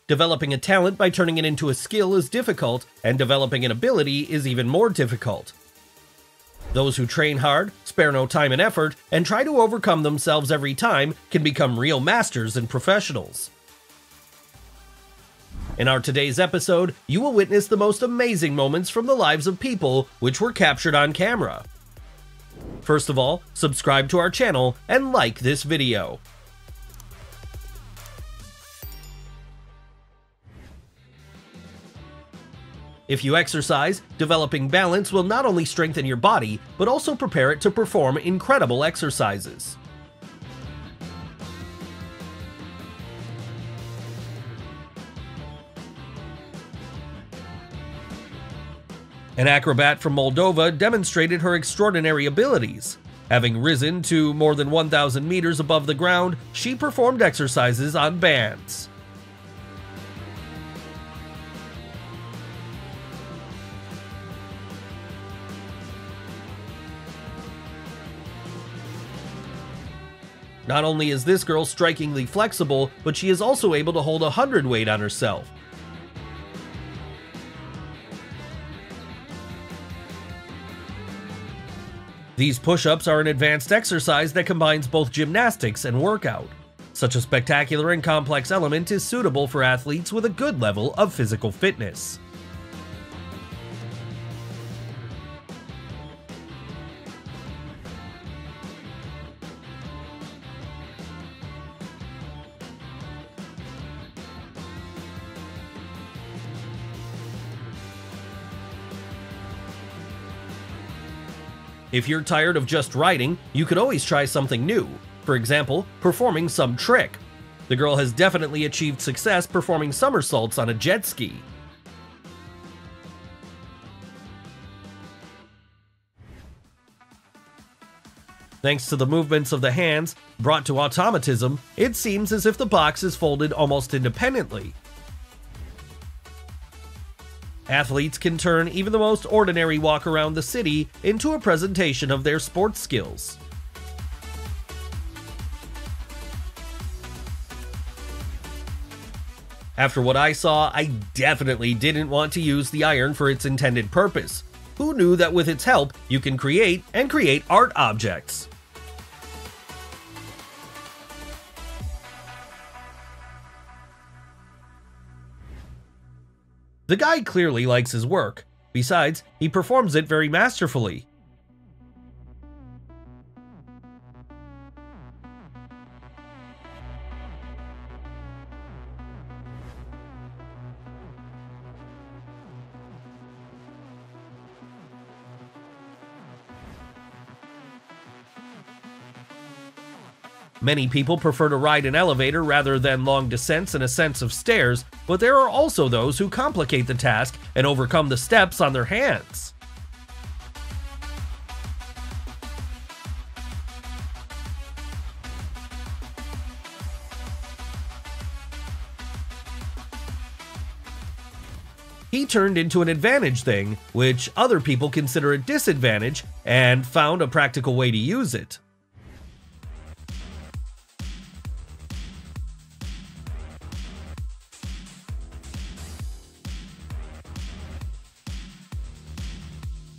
Developing a talent by turning it into a skill is difficult, and developing an ability is even more difficult. Those who train hard, spare no time and effort, and try to overcome themselves every time can become real masters and professionals. In our today's episode, you will witness the most amazing moments from the lives of people which were captured on camera. First of all, subscribe to our channel and like this video. If you exercise, developing balance will not only strengthen your body, but also prepare it to perform incredible exercises. An acrobat from Moldova demonstrated her extraordinary abilities. Having risen to more than 1,000 meters above the ground, she performed exercises on bands. Not only is this girl strikingly flexible, but she is also able to hold a hundredweight on herself. These push-ups are an advanced exercise that combines both gymnastics and workout. Such a spectacular and complex element is suitable for athletes with a good level of physical fitness. If you're tired of just riding, you could always try something new. For example, performing some trick. The girl has definitely achieved success performing somersaults on a jet ski. Thanks to the movements of the hands, brought to automatism, it seems as if the box is folded almost independently. Athletes can turn even the most ordinary walk around the city into a presentation of their sports skills. After what I saw, I definitely didn't want to use the iron for its intended purpose. Who knew that with its help, you can create art objects? The guy clearly likes his work. Besides, he performs it very masterfully. Many people prefer to ride an elevator rather than long descents and ascents of stairs, but there are also those who complicate the task and overcome the steps on their hands. He turned into an advantage thing, which other people consider a disadvantage, and found a practical way to use it.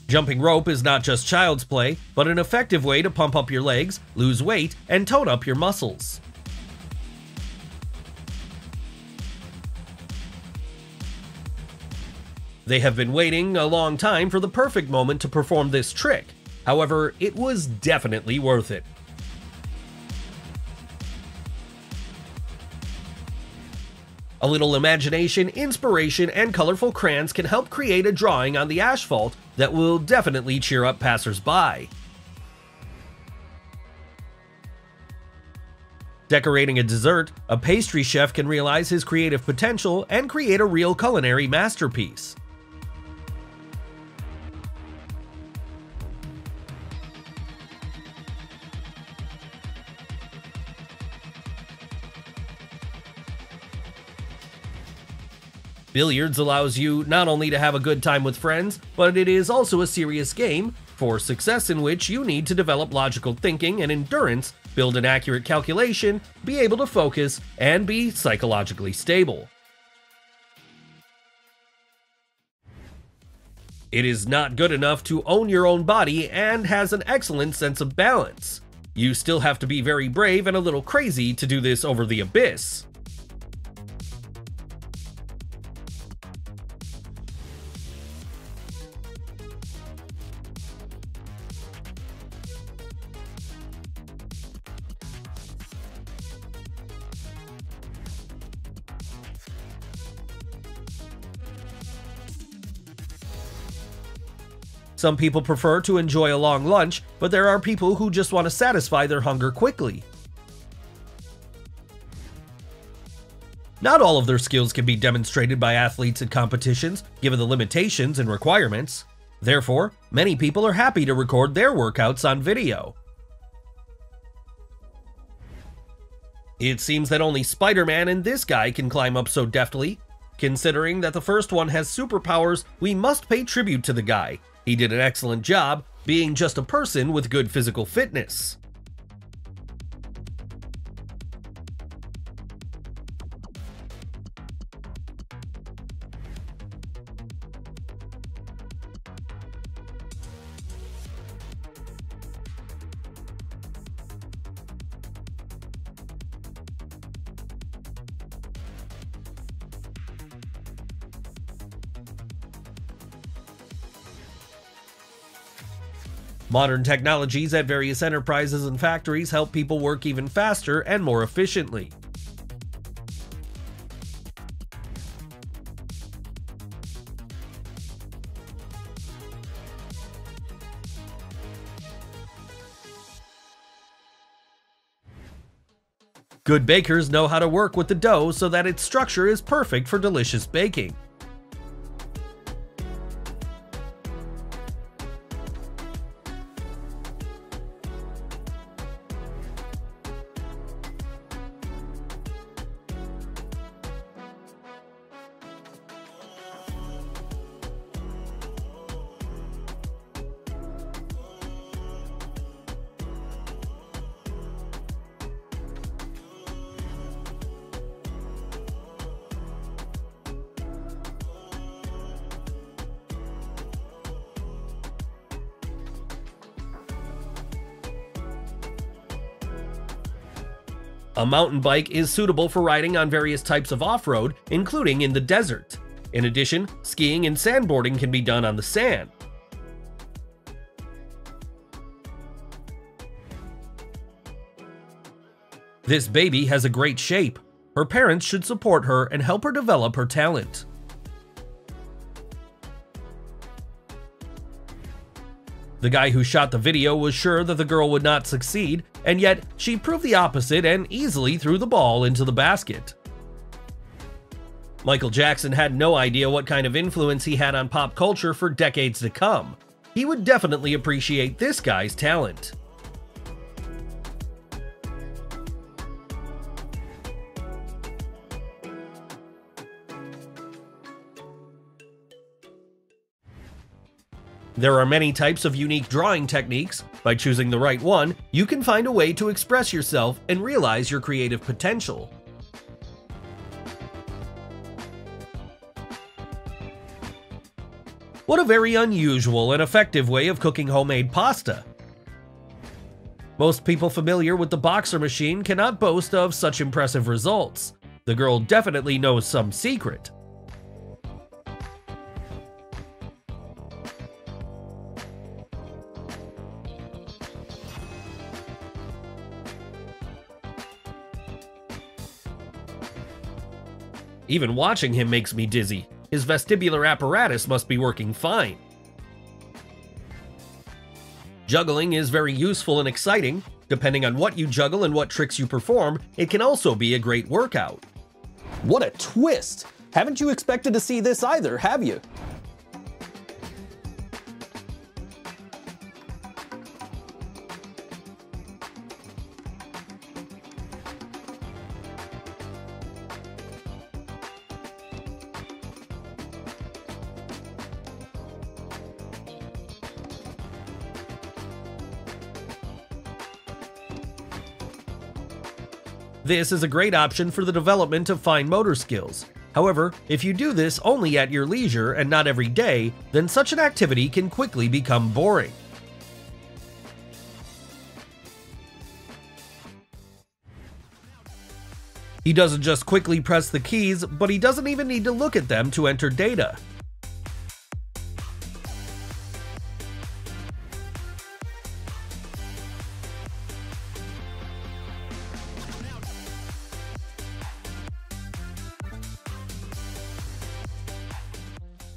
Jumping rope is not just child's play, but an effective way to pump up your legs, lose weight, and tone up your muscles. They have been waiting a long time for the perfect moment to perform this trick. However, it was definitely worth it. A little imagination, inspiration, and colorful crayons can help create a drawing on the asphalt that will definitely cheer up passers-by. Decorating a dessert, a pastry chef can realize his creative potential and create a real culinary masterpiece. Billiards allows you not only to have a good time with friends, but it is also a serious game, for success in which you need to develop logical thinking and endurance, build an accurate calculation, be able to focus, and be psychologically stable. It is not good enough to own your own body and has an excellent sense of balance. You still have to be very brave and a little crazy to do this over the abyss. Some people prefer to enjoy a long lunch, but there are people who just want to satisfy their hunger quickly. Not all of their skills can be demonstrated by athletes at competitions, given the limitations and requirements. Therefore, many people are happy to record their workouts on video. It seems that only Spider-Man and this guy can climb up so deftly. Considering that the first one has superpowers, we must pay tribute to the guy. He did an excellent job, being just a person with good physical fitness. Modern technologies at various enterprises and factories help people work even faster and more efficiently. Good bakers know how to work with the dough so that its structure is perfect for delicious baking. A mountain bike is suitable for riding on various types of off-road, including in the desert. In addition, skiing and sandboarding can be done on the sand. This baby has a great shape. Her parents should support her and help her develop her talent. The guy who shot the video was sure that the girl would not succeed, and yet she proved the opposite and easily threw the ball into the basket. Michael Jackson had no idea what kind of influence he had on pop culture for decades to come. He would definitely appreciate this guy's talent. There are many types of unique drawing techniques. By choosing the right one, you can find a way to express yourself and realize your creative potential. What a very unusual and effective way of cooking homemade pasta. Most people familiar with the boxer machine cannot boast of such impressive results. The girl definitely knows some secret. Even watching him makes me dizzy. His vestibular apparatus must be working fine. Juggling is very useful and exciting. Depending on what you juggle and what tricks you perform, it can also be a great workout. What a twist! Haven't you expected to see this either, have you? This is a great option for the development of fine motor skills. However, if you do this only at your leisure and not every day, then such an activity can quickly become boring. He doesn't just quickly press the keys, but he doesn't even need to look at them to enter data.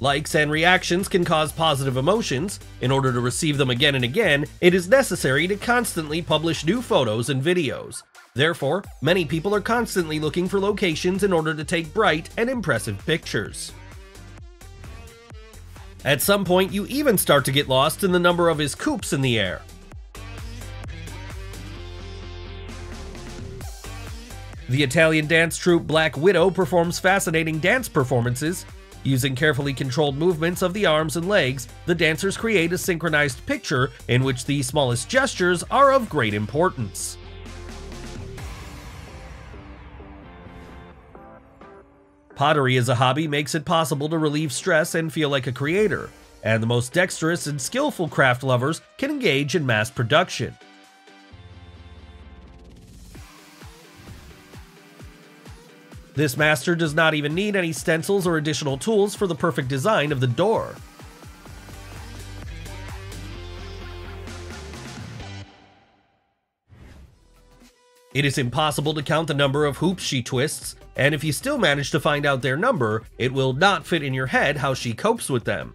Likes and reactions can cause positive emotions. In order to receive them again and again, it is necessary to constantly publish new photos and videos. Therefore, many people are constantly looking for locations in order to take bright and impressive pictures. At some point, you even start to get lost in the number of his coops in the air. The Italian dance troupe Black Widow performs fascinating dance performances. Using carefully controlled movements of the arms and legs, the dancers create a synchronized picture in which the smallest gestures are of great importance. Pottery as a hobby makes it possible to relieve stress and feel like a creator, and the most dexterous and skillful craft lovers can engage in mass production. This master does not even need any stencils or additional tools for the perfect design of the door. It is impossible to count the number of hoops she twists, and if you still manage to find out their number, it will not fit in your head how she copes with them.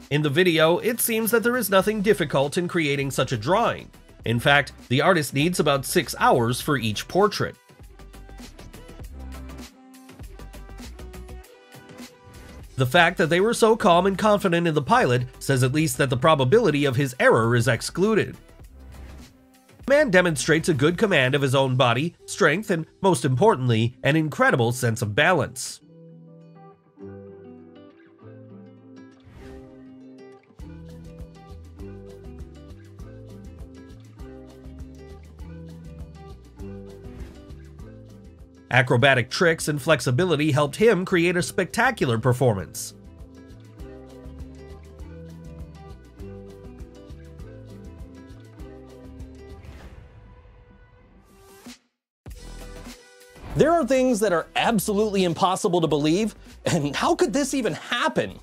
In the video, it seems that there is nothing difficult in creating such a drawing. In fact, the artist needs about 6 hours for each portrait. The fact that they were so calm and confident in the pilot says at least that the probability of his error is excluded. The man demonstrates a good command of his own body, strength, and most importantly, an incredible sense of balance. Acrobatic tricks and flexibility helped him create a spectacular performance. There are things that are absolutely impossible to believe, and how could this even happen?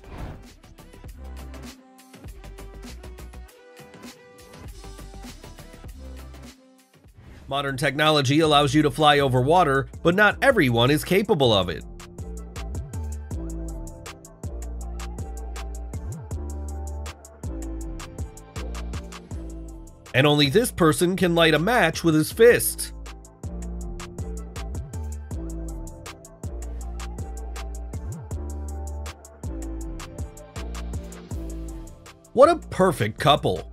Modern technology allows you to fly over water, but not everyone is capable of it. And only this person can light a match with his fist. What a perfect couple!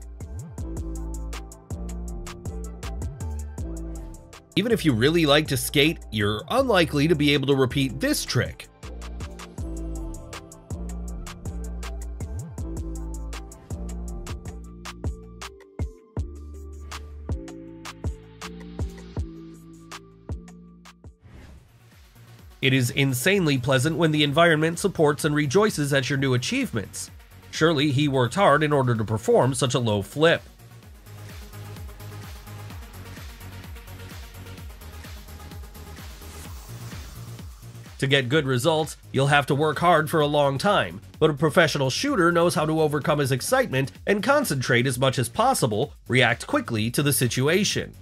Even if you really like to skate, you're unlikely to be able to repeat this trick. It is insanely pleasant when the environment supports and rejoices at your new achievements. Surely he worked hard in order to perform such a low flip. To get good results, you'll have to work hard for a long time, but a professional shooter knows how to overcome his excitement and concentrate as much as possible, react quickly to the situation.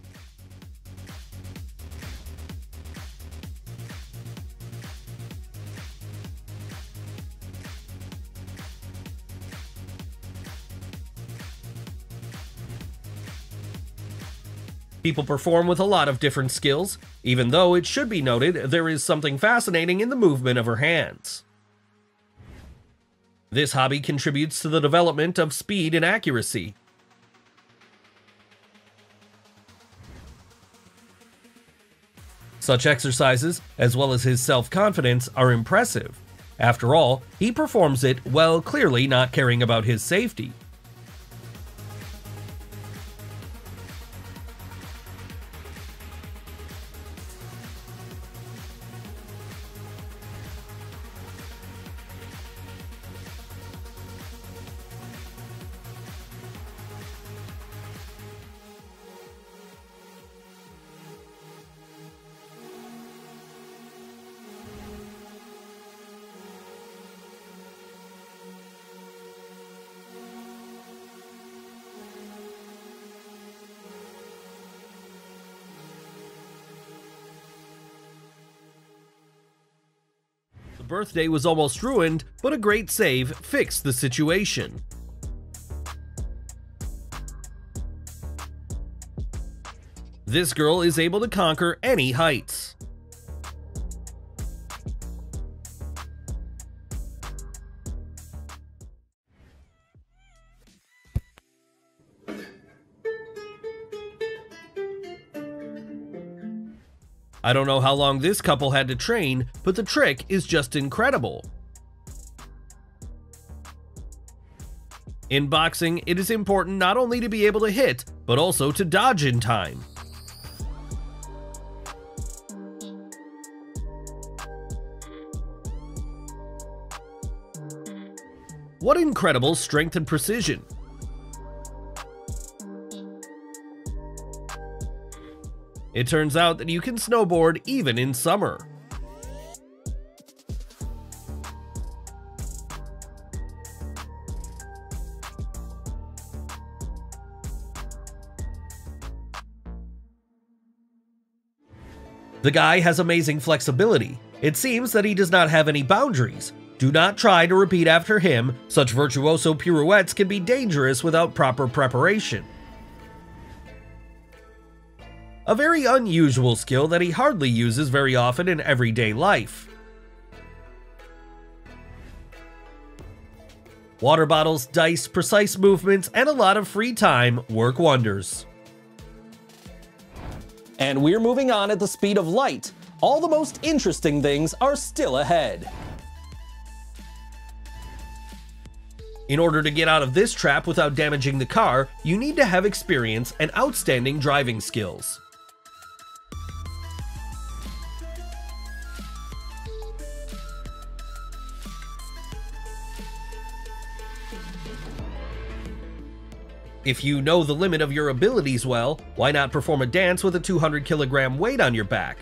People perform with a lot of different skills, even though it should be noted there is something fascinating in the movement of her hands. This hobby contributes to the development of speed and accuracy. Such exercises, as well as his self-confidence, are impressive. After all, he performs it while clearly not caring about his safety. birthday was almost ruined, but a great save fixed the situation. This girl is able to conquer any heights. I don't know how long this couple had to train, but the trick is just incredible. In boxing, it is important not only to be able to hit, but also to dodge in time. What incredible strength and precision! It turns out that you can snowboard even in summer. The guy has amazing flexibility. It seems that he does not have any boundaries. Do not try to repeat after him. Such virtuoso pirouettes can be dangerous without proper preparation. A very unusual skill that he hardly uses very often in everyday life. Water bottles, dice, precise movements, and a lot of free time work wonders. And we're moving on at the speed of light. All the most interesting things are still ahead. In order to get out of this trap without damaging the car, you need to have experience and outstanding driving skills. If you know the limit of your abilities well, why not perform a dance with a 200-kilogram weight on your back?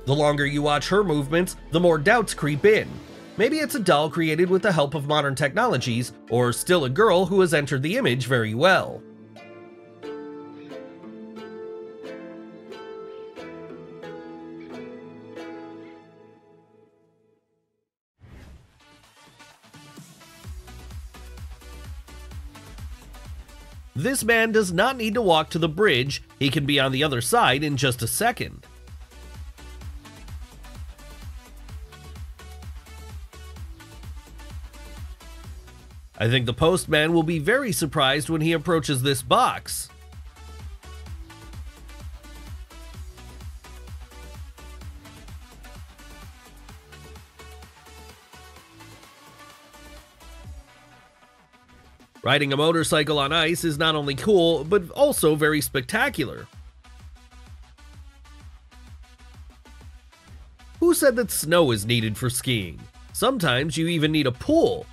The longer you watch her movements, the more doubts creep in. Maybe it's a doll created with the help of modern technologies, or still a girl who has entered the image very well. This man does not need to walk to the bridge, he can be on the other side in just a second. I think the postman will be very surprised when he approaches this box. Riding a motorcycle on ice is not only cool, but also very spectacular. Who said that snow is needed for skiing? Sometimes you even need a pool.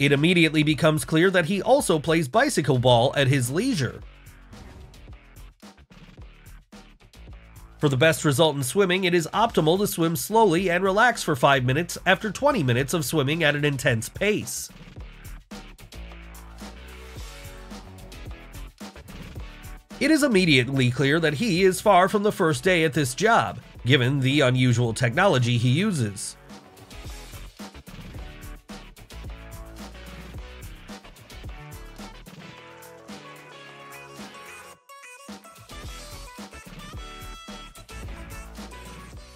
It immediately becomes clear that he also plays bicycle ball at his leisure. For the best result in swimming, it is optimal to swim slowly and relax for 5 minutes after 20 minutes of swimming at an intense pace. It is immediately clear that he is far from the first day at this job, given the unusual technology he uses.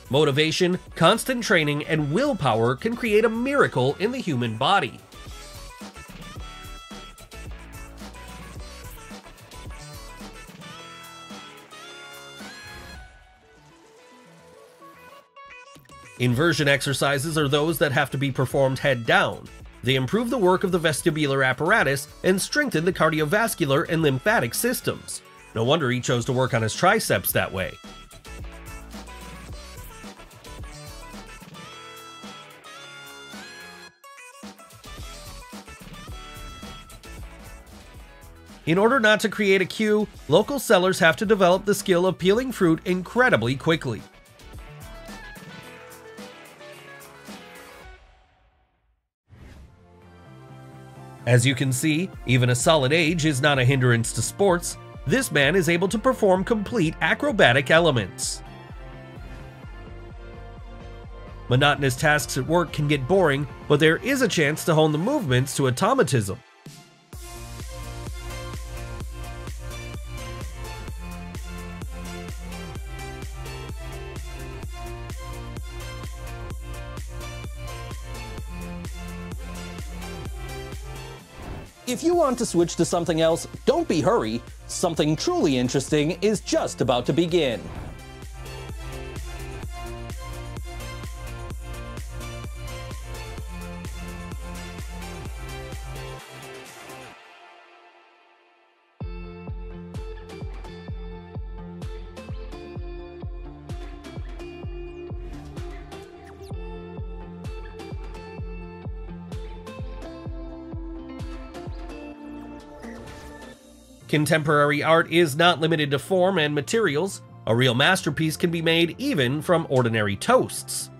Motivation, constant training, and willpower can create a miracle in the human body. Inversion exercises are those that have to be performed head down. They improve the work of the vestibular apparatus and strengthen the cardiovascular and lymphatic systems. No wonder he chose to work on his triceps that way. In order not to create a queue, local sellers have to develop the skill of peeling fruit incredibly quickly. As you can see, even a solid age is not a hindrance to sports. This man is able to perform complete acrobatic elements. Monotonous tasks at work can get boring, but there is a chance to hone the movements to automatism. If you want to switch to something else, don't be hurry. Something truly interesting is just about to begin. Contemporary art is not limited to form and materials. A real masterpiece can be made even from ordinary toasts.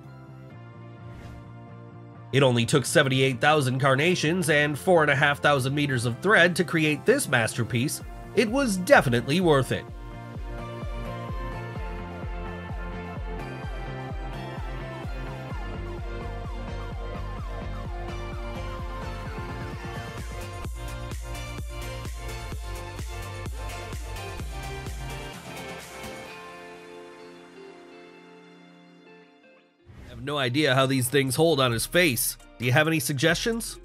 It only took 78,000 carnations and 4,500 meters of thread to create this masterpiece. It was definitely worth it. I have no idea how these things hold on his face. Do you have any suggestions?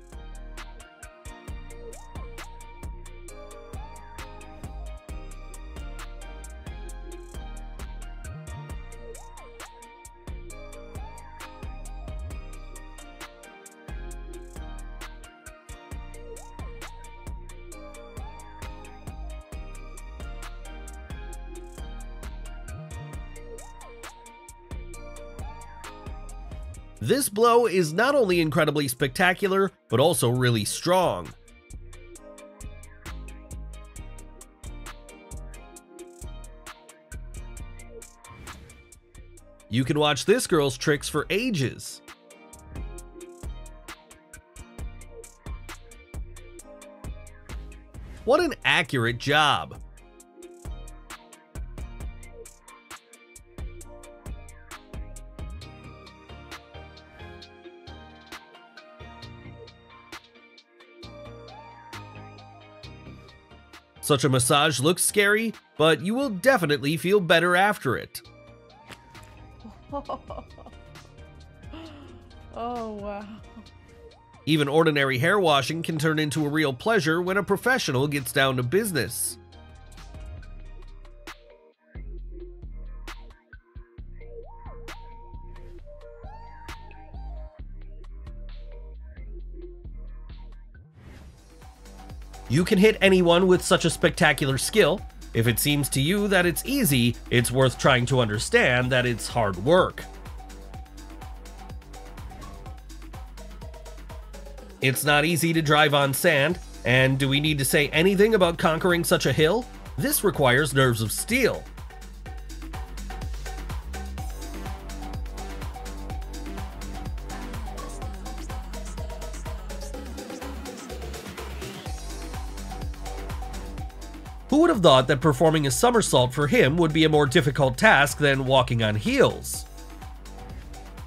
This blow is not only incredibly spectacular, but also really strong. You can watch this girl's tricks for ages. What an accurate job! Such a massage looks scary, but you will definitely feel better after it. Oh, wow. Even ordinary hair washing can turn into a real pleasure when a professional gets down to business. You can hit anyone with such a spectacular skill. If it seems to you that it's easy, it's worth trying to understand that it's hard work. It's not easy to drive on sand, and do we need to say anything about conquering such a hill? This requires nerves of steel. Who would have thought that performing a somersault for him would be a more difficult task than walking on heels?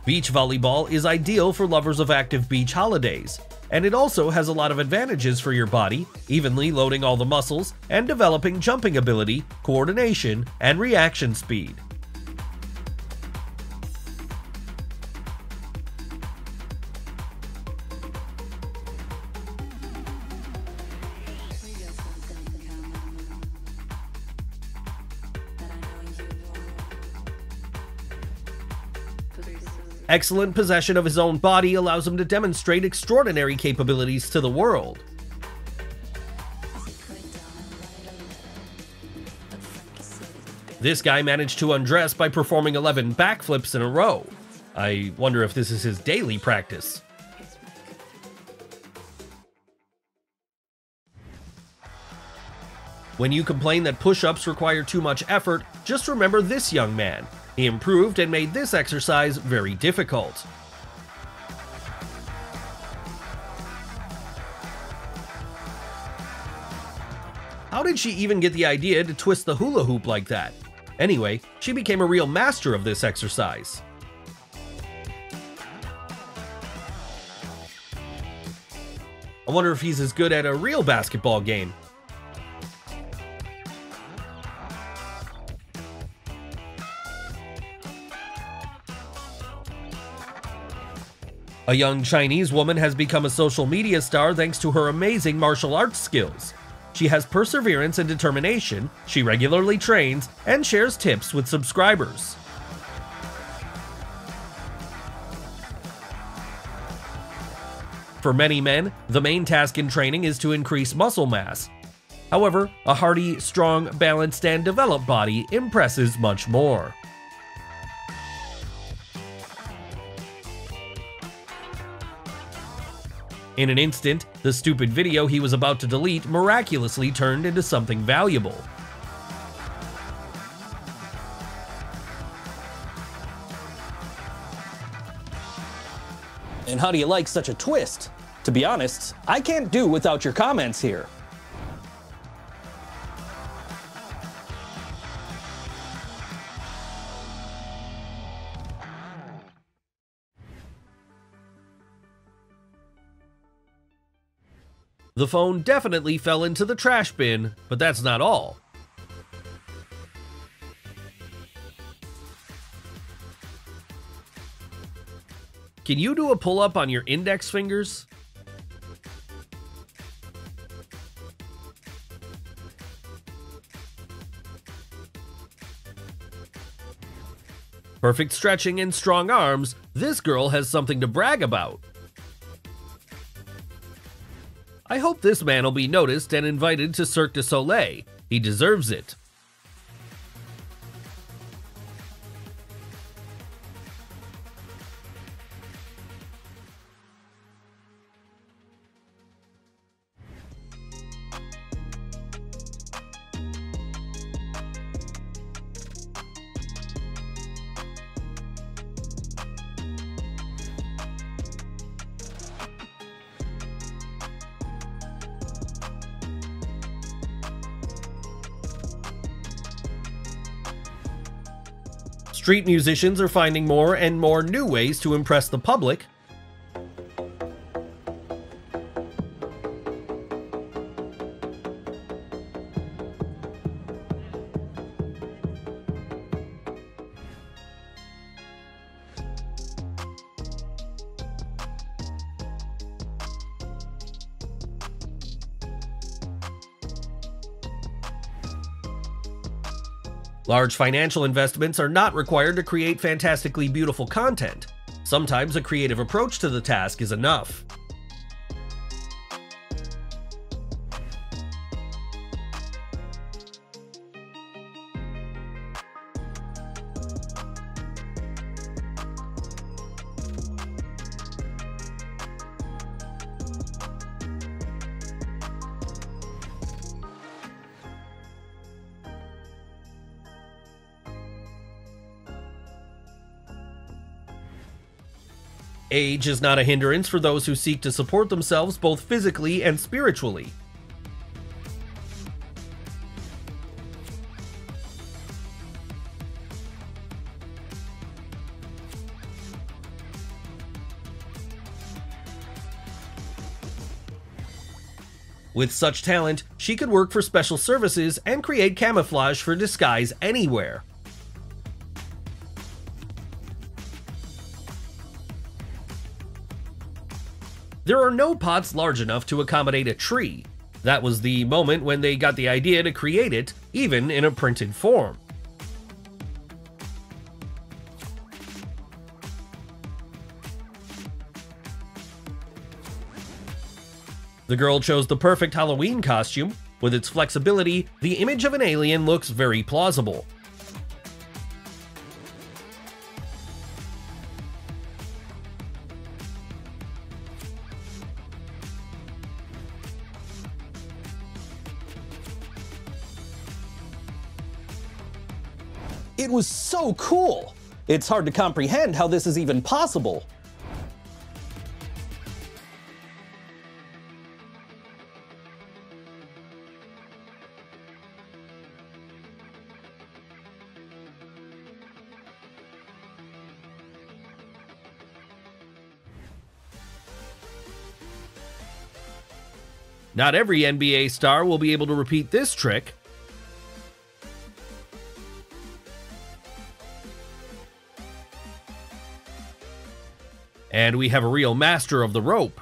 Beach volleyball is ideal for lovers of active beach holidays, and it also has a lot of advantages for your body, evenly loading all the muscles and developing jumping ability, coordination, and reaction speed. Excellent possession of his own body allows him to demonstrate extraordinary capabilities to the world. This guy managed to undress by performing 11 backflips in a row. I wonder if this is his daily practice. When you complain that push-ups require too much effort, just remember this young man. He improved and made this exercise very difficult. How did she even get the idea to twist the hula hoop like that? Anyway, she became a real master of this exercise. I wonder if he's as good at a real basketball game. A young Chinese woman has become a social media star thanks to her amazing martial arts skills. She has perseverance and determination, she regularly trains, and shares tips with subscribers. For many men, the main task in training is to increase muscle mass. However, a hearty, strong, balanced, and developed body impresses much more. In an instant, the stupid video he was about to delete miraculously turned into something valuable. And how do you like such a twist? To be honest, I can't do without your comments here. The phone definitely fell into the trash bin, but that's not all. Can you do a pull-up on your index fingers? Perfect stretching and strong arms, this girl has something to brag about. I hope this man will be noticed and invited to Cirque du Soleil. He deserves it. Street musicians are finding more and more new ways to impress the public. Large financial investments are not required to create fantastically beautiful content. Sometimes a creative approach to the task is enough. Age is not a hindrance for those who seek to support themselves both physically and spiritually. With such talent, she could work for special services and create camouflage for disguise anywhere. There are no pots large enough to accommodate a tree. That was the moment when they got the idea to create it, even in a printed form. The girl chose the perfect Halloween costume. With its flexibility, the image of an alien looks very plausible. It was so cool! It's hard to comprehend how this is even possible. Not every NBA star will be able to repeat this trick. And we have a real master of the rope.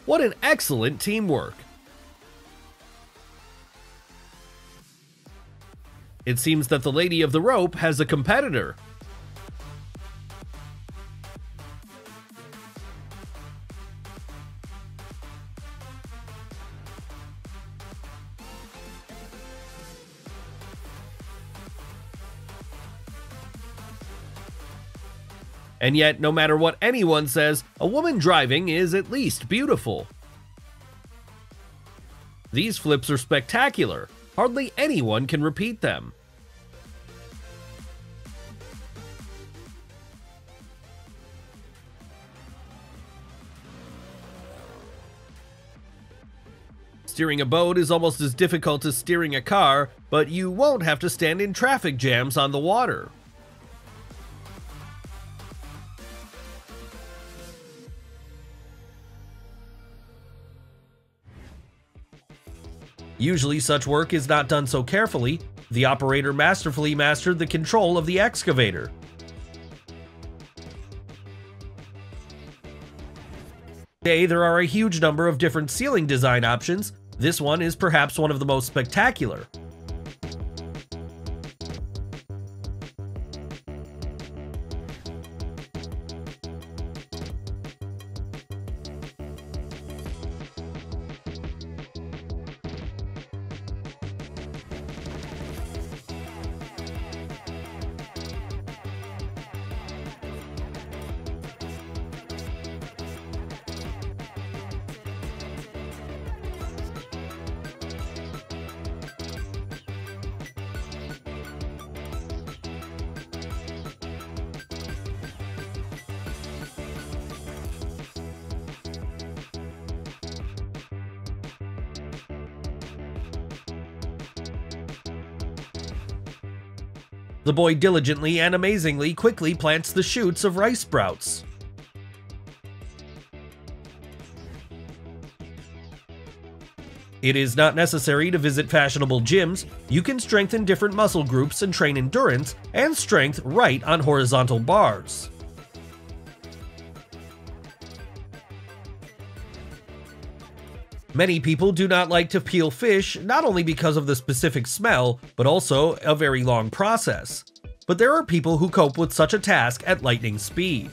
What an excellent teamwork! It seems that the lady of the rope has a competitor. And yet, no matter what anyone says, a woman driving is at least beautiful. These flips are spectacular. Hardly anyone can repeat them. Steering a boat is almost as difficult as steering a car, but you won't have to stand in traffic jams on the water. Usually such work is not done so carefully. The operator masterfully mastered the control of the excavator. Today there are a huge number of different ceiling design options. This one is perhaps one of the most spectacular. The boy diligently and amazingly quickly plants the shoots of rice sprouts. It is not necessary to visit fashionable gyms. You can strengthen different muscle groups and train endurance and strength right on horizontal bars. Many people do not like to peel fish, not only because of the specific smell, but also a very long process. But there are people who cope with such a task at lightning speed.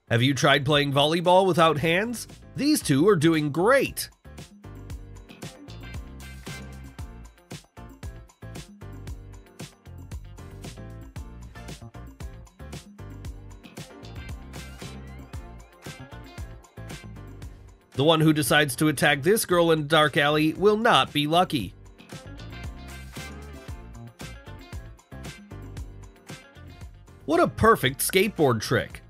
Have you tried playing volleyball without hands? These two are doing great! The one who decides to attack this girl in a dark alley will not be lucky. What a perfect skateboard trick!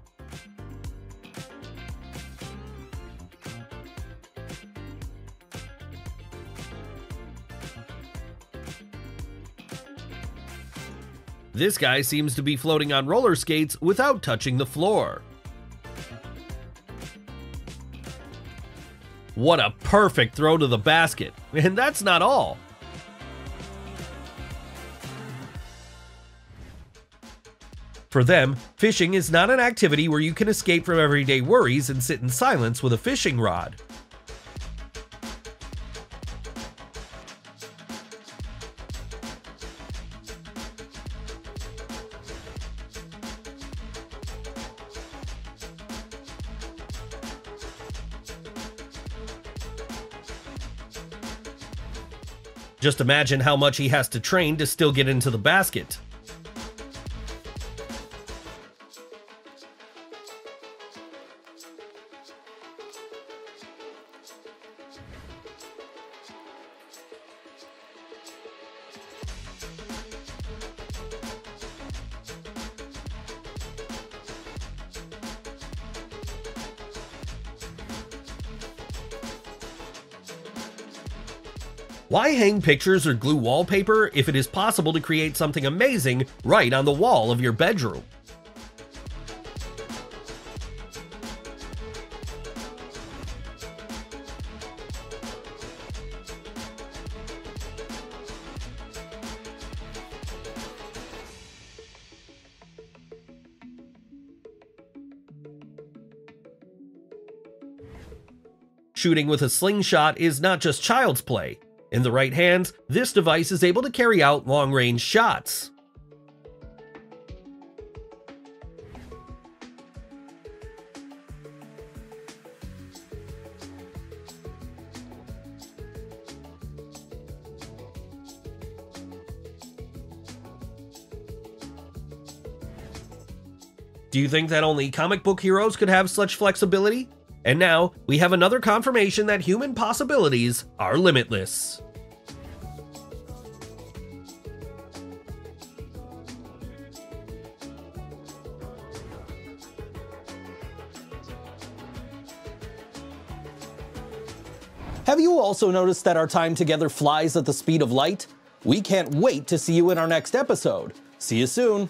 This guy seems to be floating on roller skates without touching the floor. What a perfect throw to the basket! And that's not all. For them, fishing is not an activity where you can escape from everyday worries and sit in silence with a fishing rod. Just imagine how much he has to train to still get into the basket. Why hang pictures or glue wallpaper if it is possible to create something amazing right on the wall of your bedroom? Shooting with a slingshot is not just child's play. In the right hands, this device is able to carry out long-range shots. Do you think that only comic book heroes could have such flexibility? And now, we have another confirmation that human possibilities are limitless. Have you also noticed that our time together flies at the speed of light? We can't wait to see you in our next episode. See you soon.